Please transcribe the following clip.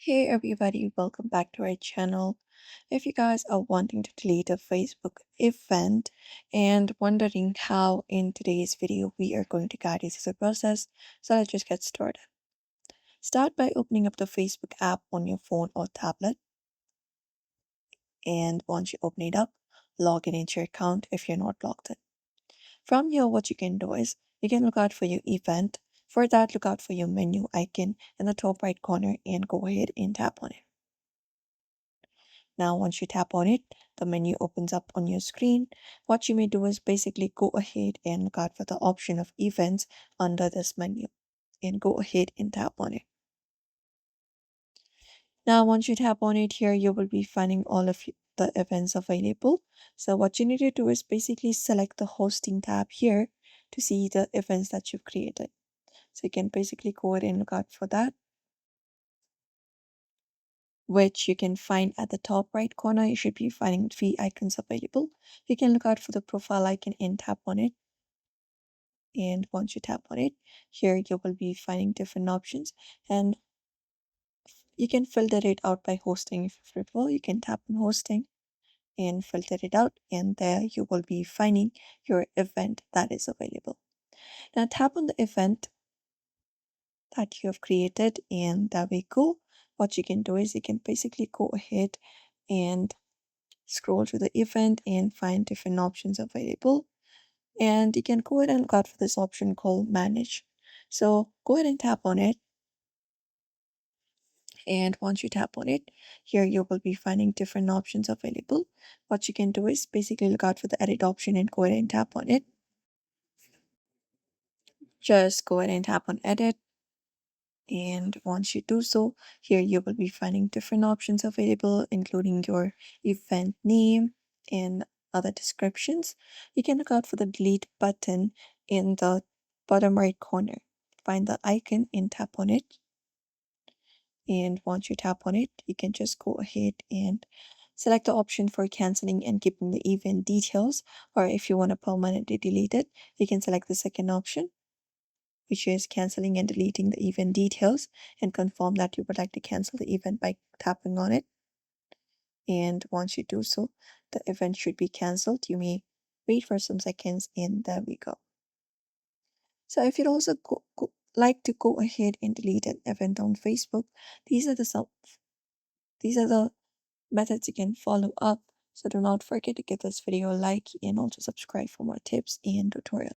Hey everybody, welcome back to our channel. If you guys are wanting to delete a Facebook event and wondering how, in today's video we are going to guide you through the process, so let's just get started. Start by opening up the Facebook app on your phone or tablet, and once you open it up, log in into your account if you're not logged in. From here, what you can do is you can look out for your event. For that, look out for your menu icon in the top right corner and go ahead and tap on it. Now, once you tap on it, the menu opens up on your screen. What you may do is basically go ahead and look out for the option of events under this menu and go ahead and tap on it. Now, once you tap on it here, you will be finding all of the events available. So what you need to do is basically select the hosting tab here to see the events that you've created. So you can basically go ahead and look out for that, which you can find at the top right corner. You should be finding three icons available. You can look out for the profile icon and tap on it. And once you tap on it, here you will be finding different options, and you can filter it out by hosting if you prefer. You can tap on hosting and filter it out, and there you will be finding your event that is available. Now tap on the event that you have created, and there we go. What you can do is you can basically go ahead and scroll to the event and find different options available, and you can go ahead and look out for this option called manage. So go ahead and tap on it, and once you tap on it, here you will be finding different options available. What you can do is basically look out for the edit option and go ahead and tap on it. Just go ahead and tap on edit, and once you do so, here you will be finding different options available, including your event name and other descriptions. You can look out for the delete button in the bottom right corner. Find the icon and tap on it. And once you tap on it, you can just go ahead and select the option for canceling and keeping the event details. Or if you want to permanently delete it, you can select the second option, which is canceling and deleting the event details, and confirm that you would like to cancel the event by tapping on it. And once you do so, the event should be canceled. You may wait for some seconds, and there we go. So if you'd also like to go ahead and delete an event on Facebook, these are the methods you can follow up. So do not forget to give this video a like and also subscribe for more tips and tutorials.